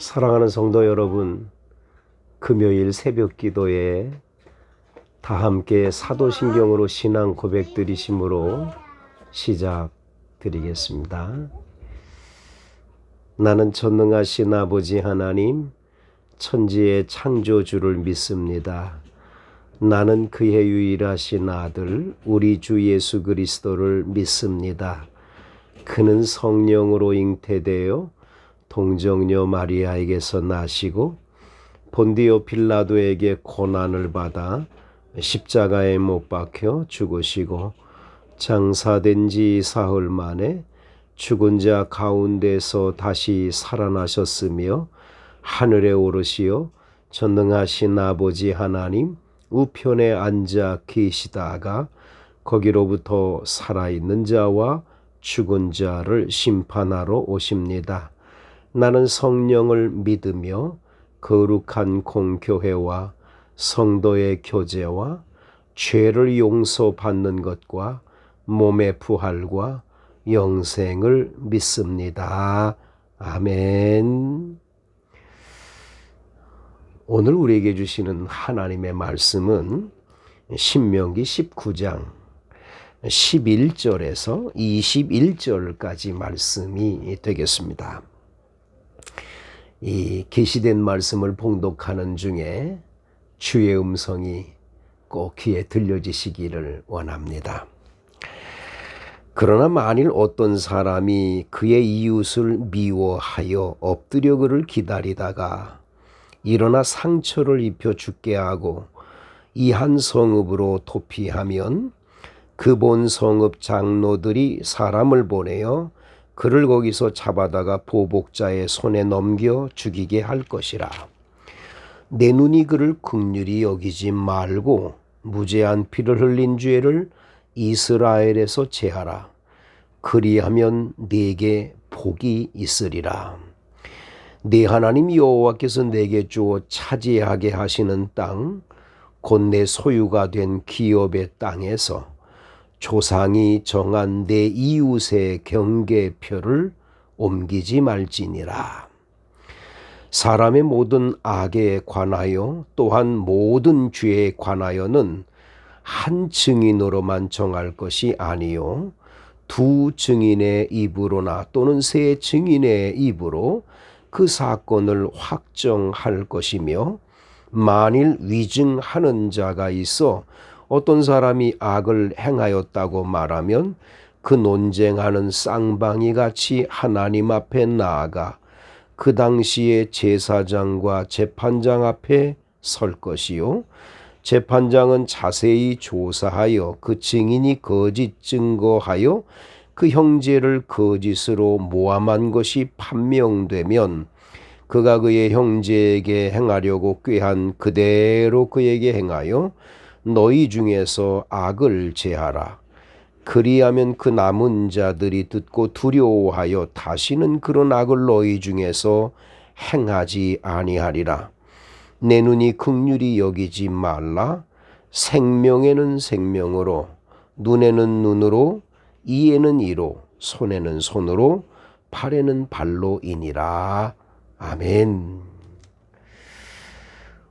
사랑하는 성도 여러분, 금요일 새벽 기도에 다 함께 사도신경으로 신앙 고백 드리심으로 시작드리겠습니다. 나는 전능하신 아버지 하나님, 천지의 창조주를 믿습니다. 나는 그의 유일하신 아들, 우리 주 예수 그리스도를 믿습니다. 그는 성령으로 잉태되어 동정녀 마리아에게서 나시고 본디오 빌라도에게 고난을 받아 십자가에 못 박혀 죽으시고 장사된 지 사흘 만에 죽은 자 가운데서 다시 살아나셨으며 하늘에 오르시어 전능하신 아버지 하나님 우편에 앉아 계시다가 거기로부터 살아있는 자와 죽은 자를 심판하러 오십니다. 나는 성령을 믿으며 거룩한 공교회와 성도의 교제와 죄를 용서받는 것과 몸의 부활과 영생을 믿습니다. 아멘. 오늘 우리에게 주시는 하나님의 말씀은 신명기 19장 11절에서 21절까지 말씀이 되겠습니다. 이 계시된 말씀을 봉독하는 중에 주의 음성이 꼭 귀에 들려지시기를 원합니다. 그러나 만일 어떤 사람이 그의 이웃을 미워하여 엎드려 그를 기다리다가 일어나 상처를 입혀 죽게 하고 이 한 성읍으로 도피하면 그 본 성읍 장로들이 사람을 보내어 그를 거기서 잡아다가 보복자의 손에 넘겨 죽이게 할 것이라. 내 눈이 그를 긍휼히 여기지 말고 무죄한 피를 흘린 죄를 이스라엘에서 제하라. 그리하면 네게 복이 있으리라. 네 하나님 여호와께서 내게 주어 차지하게 하시는 땅, 곧 내 소유가 된 기업의 땅에서 조상이 정한 내 이웃의 경계표를 옮기지 말지니라. 사람의 모든 악에 관하여 또한 모든 죄에 관하여는 한 증인으로만 정할 것이 아니요 두 증인의 입으로나 또는 세 증인의 입으로 그 사건을 확정할 것이며, 만일 위증하는 자가 있어 어떤 사람이 악을 행하였다고 말하면 그 논쟁하는 쌍방이 같이 하나님 앞에 나아가 그 당시에 제사장과 재판장 앞에 설 것이요 재판장은 자세히 조사하여 그 증인이 거짓 증거하여 그 형제를 거짓으로 모함한 것이 판명되면 그가 그의 형제에게 행하려고 꾀한 그대로 그에게 행하여 너희 중에서 악을 제하라. 그리하면 그 남은 자들이 듣고 두려워하여 다시는 그런 악을 너희 중에서 행하지 아니하리라. 내 눈이 긍휼히 여기지 말라. 생명에는 생명으로, 눈에는 눈으로, 이에는 이로, 손에는 손으로, 팔에는 발로이니라. 아멘.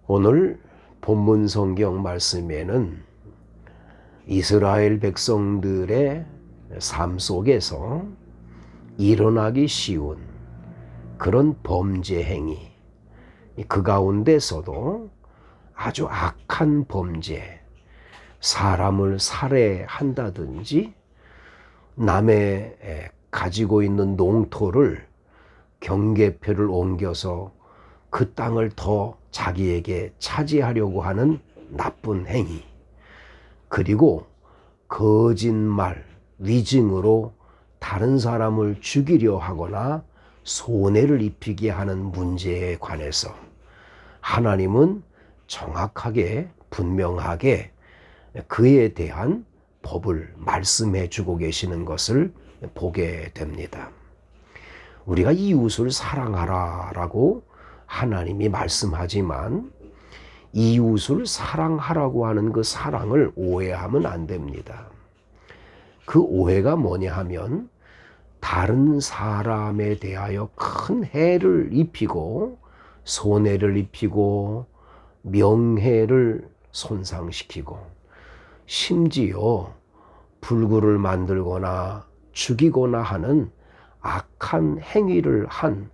오늘 본문 성경 말씀에는 이스라엘 백성들의 삶 속에서 일어나기 쉬운 그런 범죄 행위, 그 가운데서도 아주 악한 범죄, 사람을 살해한다든지 남의 가지고 있는 농토를 경계표를 옮겨서 그 땅을 더 자기에게 차지하려고 하는 나쁜 행위, 그리고 거짓말, 위증으로 다른 사람을 죽이려 하거나 손해를 입히게 하는 문제에 관해서 하나님은 정확하게 분명하게 그에 대한 법을 말씀해 주고 계시는 것을 보게 됩니다. 우리가 이웃을 사랑하라라고 하나님이 말씀하지만 이웃을 사랑하라고 하는 그 사랑을 오해하면 안 됩니다. 그 오해가 뭐냐 하면 다른 사람에 대하여 큰 해를 입히고 손해를 입히고 명예를 손상시키고 심지어 불구를 만들거나 죽이거나 하는 악한 행위를 한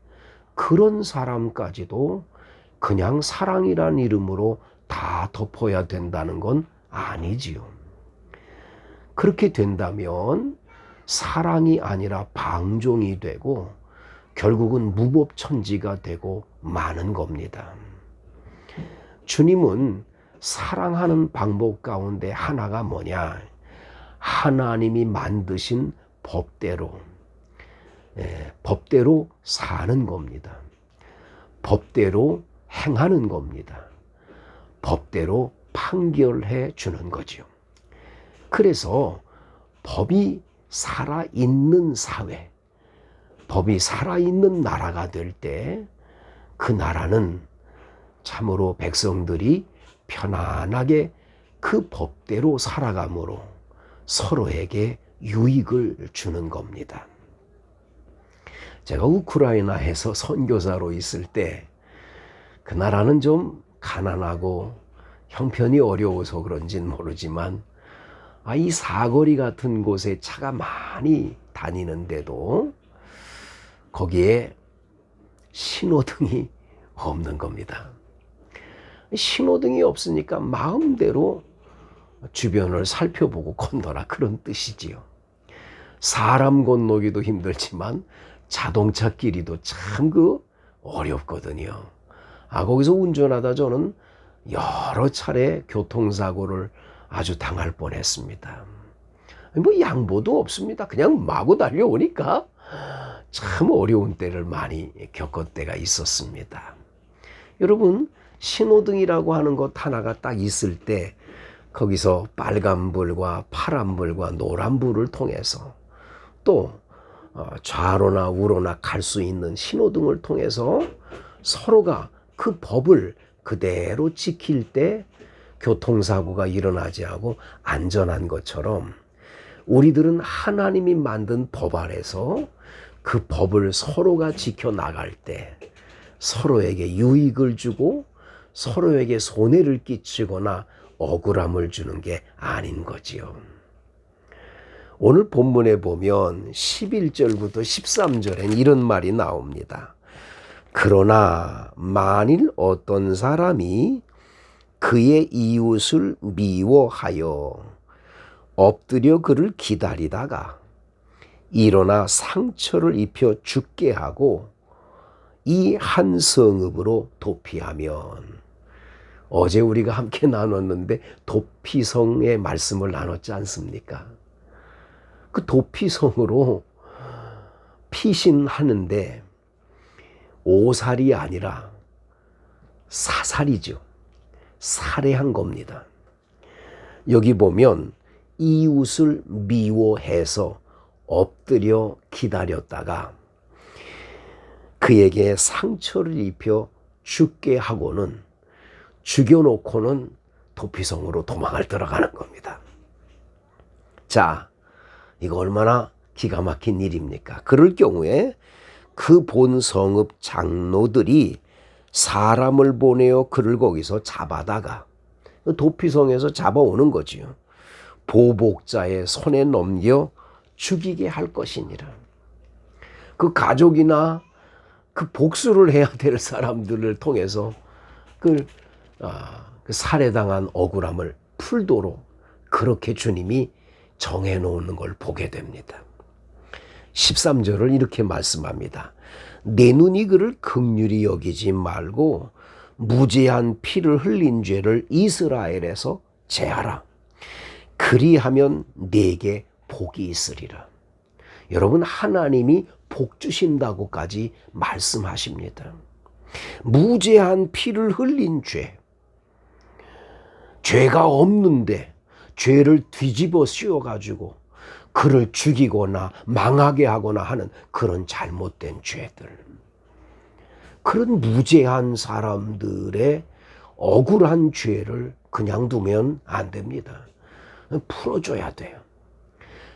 그런 사람까지도 그냥 사랑이란 이름으로 다 덮어야 된다는 건 아니지요. 그렇게 된다면 사랑이 아니라 방종이 되고 결국은 무법천지가 되고 마는 겁니다. 주님은 사랑하는 방법 가운데 하나가 뭐냐? 하나님이 만드신 법대로 법대로 사는 겁니다. 법대로 행하는 겁니다. 법대로 판결해 주는 거지요. 그래서 법이 살아있는 사회, 법이 살아있는 나라가 될 때 그 나라는 참으로 백성들이 편안하게 그 법대로 살아감으로 서로에게 유익을 주는 겁니다. 제가 우크라이나에서 선교사로 있을 때 그 나라는 좀 가난하고 형편이 어려워서 그런진 모르지만 이 사거리 같은 곳에 차가 많이 다니는데도 거기에 신호등이 없는 겁니다. 신호등이 없으니까 마음대로 주변을 살펴보고 건너라 그런 뜻이지요. 사람 건너기도 힘들지만 자동차 길이도 참 어렵거든요. 거기서 운전하다 저는 여러 차례 교통사고를 아주 당할 뻔했습니다. 뭐 양보도 없습니다. 그냥 마구 달려오니까 참 어려운 때를 많이 겪을 때가 있었습니다. 여러분, 신호등이라고 하는 것 하나가 딱 있을 때 거기서 빨간불과 파란불과 노란불을 통해서 또 좌로나 우로나 갈 수 있는 신호등을 통해서 서로가 그 법을 그대로 지킬 때 교통사고가 일어나지 않고 안전한 것처럼 우리들은 하나님이 만든 법 안에서 그 법을 서로가 지켜나갈 때 서로에게 유익을 주고 서로에게 손해를 끼치거나 억울함을 주는 게 아닌 거지요. 오늘 본문에 보면 11절부터 13절엔 이런 말이 나옵니다. 그러나 만일 어떤 사람이 그의 이웃을 미워하여 엎드려 그를 기다리다가 일어나 상처를 입혀 죽게 하고 이 한 성읍으로 도피하면, 어제 우리가 함께 나눴는데 도피성의 말씀을 나눴지 않습니까? 그 도피성으로 피신하는데 오살이 아니라 사살이죠. 살해한 겁니다. 여기 보면 이웃을 미워해서 엎드려 기다렸다가 그에게 상처를 입혀 죽게 하고는 죽여놓고는 도피성으로 도망을 들어가는 겁니다. 자, 이거 얼마나 기가 막힌 일입니까? 그럴 경우에 그 본 성읍 장로들이 사람을 보내어 그를 거기서 잡아다가 도피성에서 잡아오는 거지요. 보복자의 손에 넘겨 죽이게 할 것이니라. 그 가족이나 그 복수를 해야 될 사람들을 통해서 그 살해당한 억울함을 풀도록 그렇게 주님이 정해놓는 걸 보게 됩니다. 13절을 이렇게 말씀합니다. 내 눈이 그를 긍휼히 여기지 말고 무죄한 피를 흘린 죄를 이스라엘에서 제하라. 그리하면 네게 복이 있으리라. 여러분, 하나님이 복 주신다고까지 말씀하십니다. 무죄한 피를 흘린 죄, 죄가 없는데 죄를 뒤집어 씌워가지고 그를 죽이거나 망하게 하거나 하는 그런 잘못된 죄들, 그런 무죄한 사람들의 억울한 죄를 그냥 두면 안 됩니다. 풀어줘야 돼요.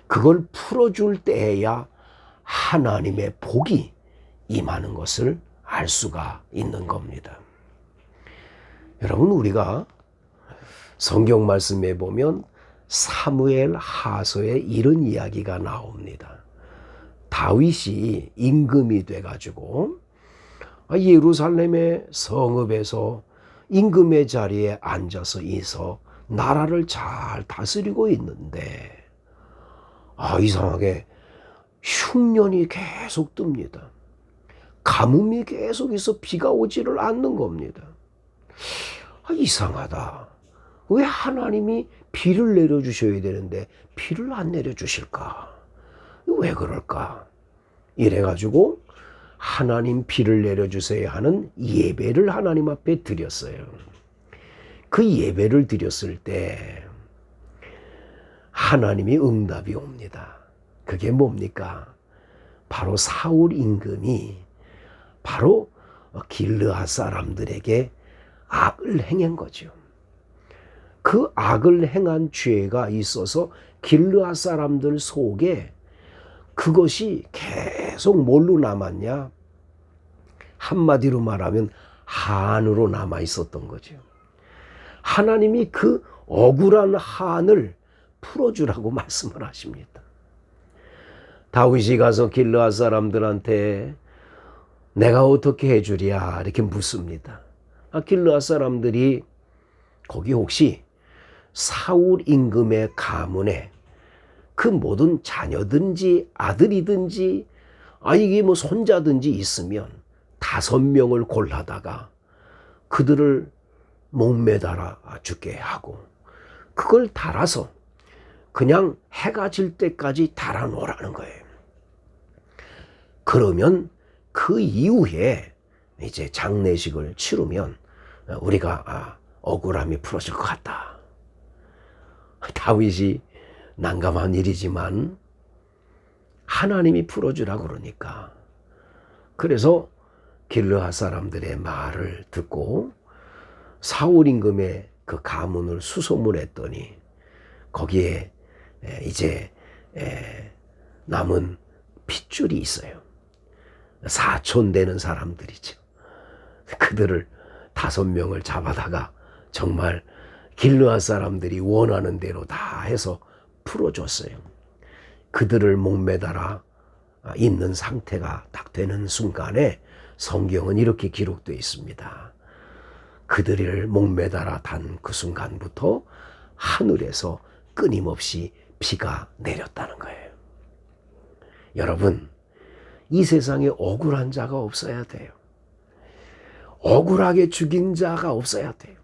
그걸 풀어줄 때에야 하나님의 복이 임하는 것을 알 수가 있는 겁니다. 여러분, 우리가 성경 말씀에 보면 사무엘 하서에 이런 이야기가 나옵니다. 다윗이 임금이 돼가지고 예루살렘의 성읍에서 임금의 자리에 앉아서 있어 나라를 잘 다스리고 있는데 이상하게 흉년이 계속 뜹니다. 가뭄이 계속 있어 비가 오지를 않는 겁니다. 이상하다. 왜 하나님이 비를 내려주셔야 되는데 비를 안 내려주실까? 왜 그럴까? 이래가지고 하나님 비를 내려주세요 하는 예배를 하나님 앞에 드렸어요. 그 예배를 드렸을 때 하나님이 응답이 옵니다. 그게 뭡니까? 바로 사울 임금이 바로 길르앗 사람들에게 악을 행한 거죠. 그 악을 행한 죄가 있어서 길르앗 사람들 속에 그것이 계속 뭘로 남았냐? 한마디로 말하면 한으로 남아 있었던 거죠. 하나님이 그 억울한 한을 풀어주라고 말씀을 하십니다. 다윗이 가서 길르앗 사람들한테 내가 어떻게 해주랴 이렇게 묻습니다. 길르앗 사람들이 거기 혹시 사울 임금의 가문에 그 모든 자녀든지 아들이든지 이게 뭐 손자든지 있으면 5명을 골라다가 그들을 목매달아 죽게 하고 그걸 달아서 그냥 해가 질 때까지 달아놓으라는 거예요. 그러면 그 이후에 이제 장례식을 치르면 우리가 억울함이 풀어질 것 같다. 다윗이 난감한 일이지만 하나님이 풀어주라 그러니까 그래서 길르앗 사람들의 말을 듣고 사울 임금의 그 가문을 수소문했더니 거기에 이제 남은 핏줄이 있어요. 사촌 되는 사람들이죠. 그들을 5명을 잡아다가 정말 길르앗 사람들이 원하는 대로 다 해서 풀어줬어요. 그들을 목매달아 있는 상태가 딱 되는 순간에 성경은 이렇게 기록되어 있습니다. 그들을 목매달아 단 그 순간부터 하늘에서 끊임없이 비가 내렸다는 거예요. 여러분, 이 세상에 억울한 자가 없어야 돼요. 억울하게 죽인 자가 없어야 돼요.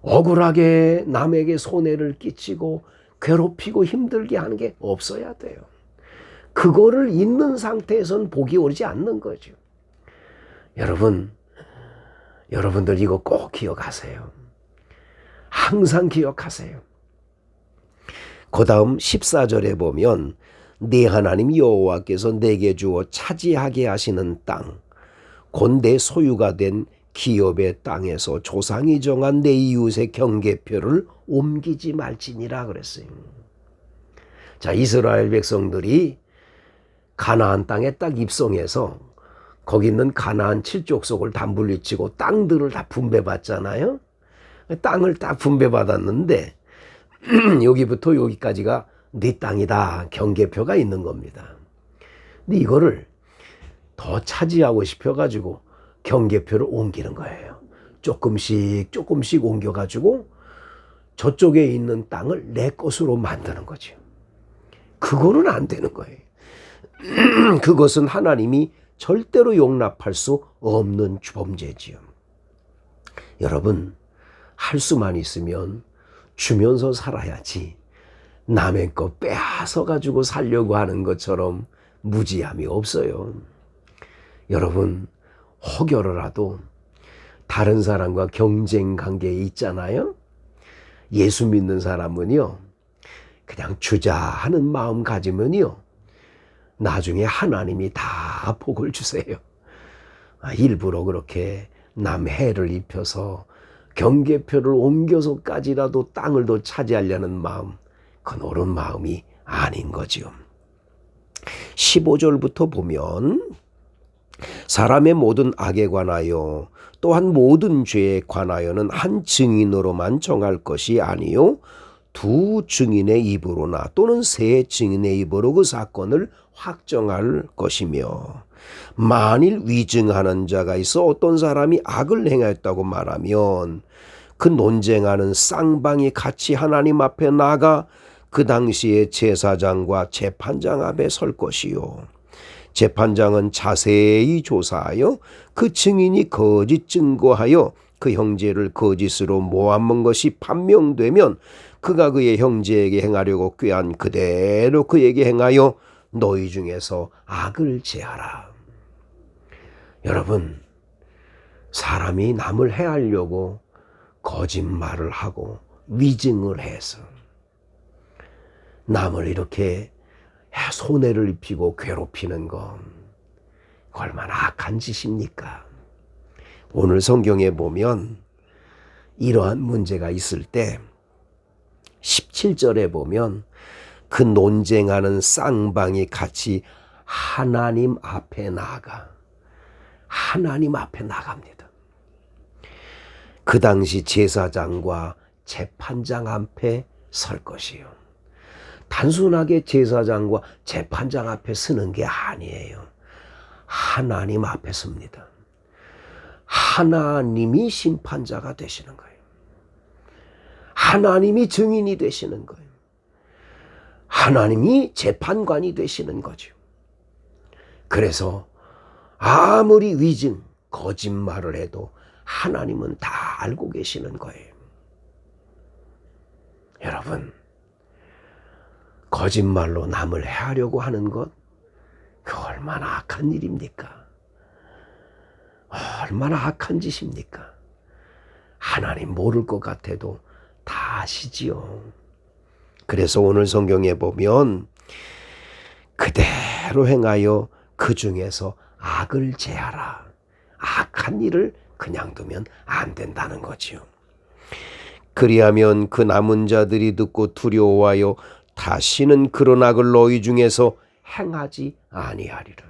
억울하게 남에게 손해를 끼치고 괴롭히고 힘들게 하는 게 없어야 돼요. 그거를 있는 상태에선 복이 오지 않는 거죠. 여러분들 이거 꼭 기억하세요. 항상 기억하세요. 그 다음 14절에 보면 네 하나님 여호와께서 내게 주어 차지하게 하시는 땅 곧 내 소유가 된 기업의 땅에서 조상이 정한 내 이웃의 경계표를 옮기지 말지니라 그랬어요. 자, 이스라엘 백성들이 가나안 땅에 딱 입성해서 거기 있는 가나안 7족속을 다 물리치고 땅들을 다 분배받잖아요. 땅을 딱 분배받았는데 여기부터 여기까지가 네 땅이다 경계표가 있는 겁니다. 근데 이거를 더 차지하고 싶어가지고 경계표를 옮기는 거예요. 조금씩 옮겨가지고 저쪽에 있는 땅을 내 것으로 만드는 거죠. 그거는 안 되는 거예요. 그것은 하나님이 절대로 용납할 수 없는 범죄지요. 여러분, 할 수만 있으면 주면서 살아야지 남의 거 빼앗아 가지고 살려고 하는 것처럼 무지함이 없어요. 여러분, 혹여라도 다른 사람과 경쟁 관계에 있잖아요. 예수 믿는 사람은요, 그냥 주자 하는 마음 가지면요, 나중에 하나님이 다 복을 주세요. 일부러 그렇게 남 해를 입혀서 경계표를 옮겨서까지라도 땅을 더 차지하려는 마음, 그건 옳은 마음이 아닌 거지요. 15절부터 보면 사람의 모든 악에 관하여 또한 모든 죄에 관하여는 한 증인으로만 정할 것이 아니요 두 증인의 입으로나 또는 세 증인의 입으로 그 사건을 확정할 것이며 만일 위증하는 자가 있어 어떤 사람이 악을 행하였다고 말하면 그 논쟁하는 쌍방이 같이 하나님 앞에 나가 그 당시에 제사장과 재판장 앞에 설 것이요 재판장은 자세히 조사하여 그 증인이 거짓 증거하여 그 형제를 거짓으로 모함한 것이 판명되면 그가 그의 형제에게 행하려고 꾀한 그대로 그에게 행하여 너희 중에서 악을 제하라. 여러분, 사람이 남을 해하려고 거짓말을 하고 위증을 해서 남을 이렇게 손해를 입히고 괴롭히는 건 얼마나 악한 짓입니까? 오늘 성경에 보면 이러한 문제가 있을 때 17절에 보면 그 논쟁하는 쌍방이 같이 하나님 앞에 나아갑니다. 그 당시 제사장과 재판장 앞에 설 것이요. 단순하게 제사장과 재판장 앞에 서는 게 아니에요. 하나님 앞에 섭니다. 하나님이 심판자가 되시는 거예요. 하나님이 증인이 되시는 거예요. 하나님이 재판관이 되시는 거죠. 그래서 아무리 위증, 거짓말을 해도 하나님은 다 알고 계시는 거예요. 여러분, 거짓말로 남을 해하려고 하는 것, 그 얼마나 악한 일입니까? 얼마나 악한 짓입니까? 하나님 모를 것 같아도 다 아시지요. 그래서 오늘 성경에 보면 그대로 행하여 그 중에서 악을 제하라. 악한 일을 그냥 두면 안 된다는 거지요. 그리하면 그 남은 자들이 듣고 두려워하여 다시는 그런 악을 너희 중에서 행하지 아니하리라.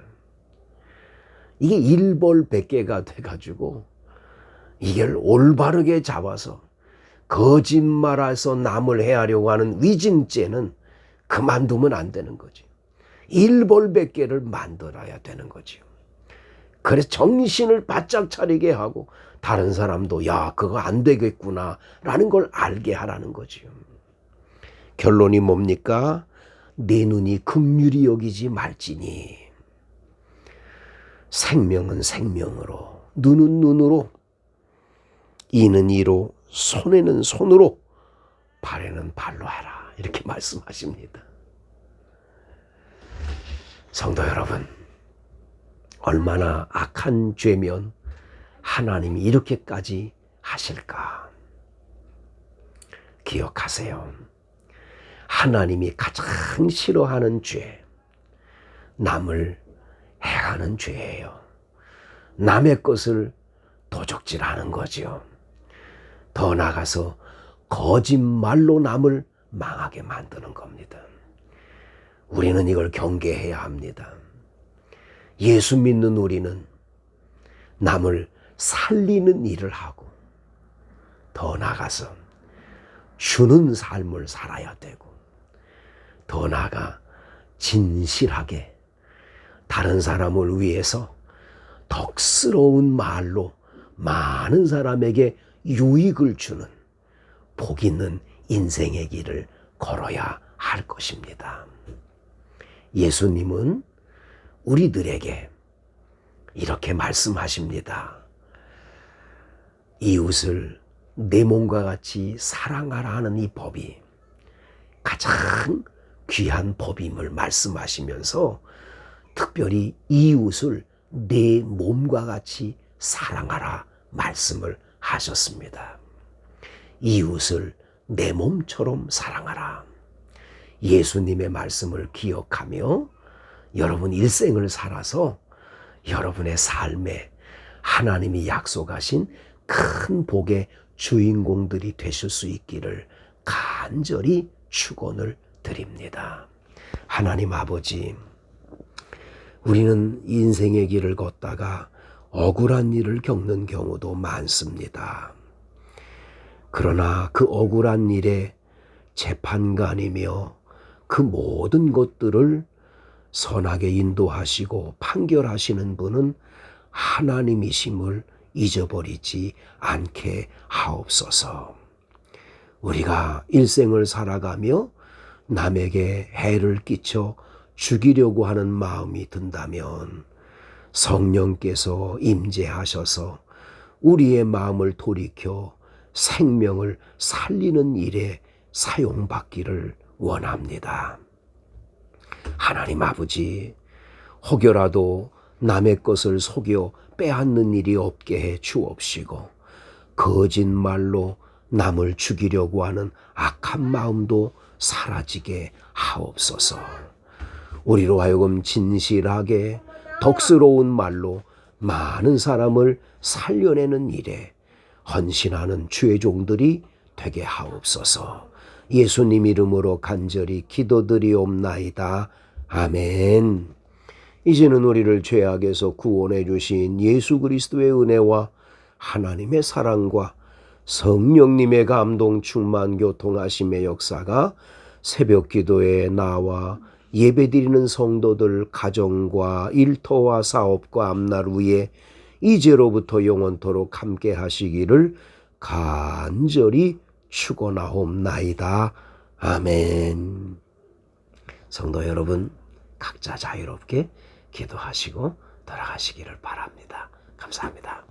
이게 일벌백계가 돼가지고 이걸 올바르게 잡아서 거짓말해서 남을 해하려고 하는 위증죄는 그만두면 안 되는 거지. 일벌백계를 만들어야 되는 거지요. 그래서 정신을 바짝 차리게 하고 다른 사람도 야 그거 안 되겠구나 라는 걸 알게 하라는 거지요. 결론이 뭡니까? 내 눈이 긍휼히 여기지 말지니 생명은 생명으로 눈은 눈으로 이는 이로 손에는 손으로 발에는 발로 하라 이렇게 말씀하십니다. 성도 여러분, 얼마나 악한 죄면 하나님이 이렇게까지 하실까? 기억하세요. 하나님이 가장 싫어하는 죄, 남을 해하는 죄예요. 남의 것을 도적질하는 거지요. 더 나아가서 거짓말로 남을 망하게 만드는 겁니다. 우리는 이걸 경계해야 합니다. 예수 믿는 우리는 남을 살리는 일을 하고 더 나아가서 주는 삶을 살아야 되고 더 나아가 진실하게 다른 사람을 위해서 덕스러운 말로 많은 사람에게 유익을 주는 복 있는 인생의 길을 걸어야 할 것입니다. 예수님은 우리들에게 이렇게 말씀하십니다. 이웃을 내 몸과 같이 사랑하라 하는 이 법이 가장 귀한 법임을 말씀하시면서 특별히 이웃을 내 몸과 같이 사랑하라 말씀을 하셨습니다. 이웃을 내 몸처럼 사랑하라. 예수님의 말씀을 기억하며 여러분 일생을 살아서 여러분의 삶에 하나님이 약속하신 큰 복의 주인공들이 되실 수 있기를 간절히 축원을 드립니다. 하나님 아버지, 우리는 인생의 길을 걷다가 억울한 일을 겪는 경우도 많습니다. 그러나 그 억울한 일에 재판관이며 그 모든 것들을 선하게 인도하시고 판결하시는 분은 하나님이심을 잊어버리지 않게 하옵소서. 우리가 일생을 살아가며 남에게 해를 끼쳐 죽이려고 하는 마음이 든다면 성령께서 임재하셔서 우리의 마음을 돌이켜 생명을 살리는 일에 사용받기를 원합니다. 하나님 아버지, 혹여라도 남의 것을 속여 빼앗는 일이 없게 해 주옵시고 거짓말로 남을 죽이려고 하는 악한 마음도 사라지게 하옵소서. 우리로 하여금 진실하게 덕스러운 말로 많은 사람을 살려내는 일에 헌신하는 주의 종들이 되게 하옵소서. 예수님 이름으로 간절히 기도드리옵나이다. 아멘. 이제는 우리를 죄악에서 구원해 주신 예수 그리스도의 은혜와 하나님의 사랑과 성령님의 감동 충만 교통하심의 역사가 새벽 기도에 나와 예배드리는 성도들 가정과 일터와 사업과 앞날 위에 이제로부터 영원토록 함께 하시기를 간절히 축원하옵나이다. 아멘. 성도 여러분, 각자 자유롭게 기도하시고 돌아가시기를 바랍니다. 감사합니다.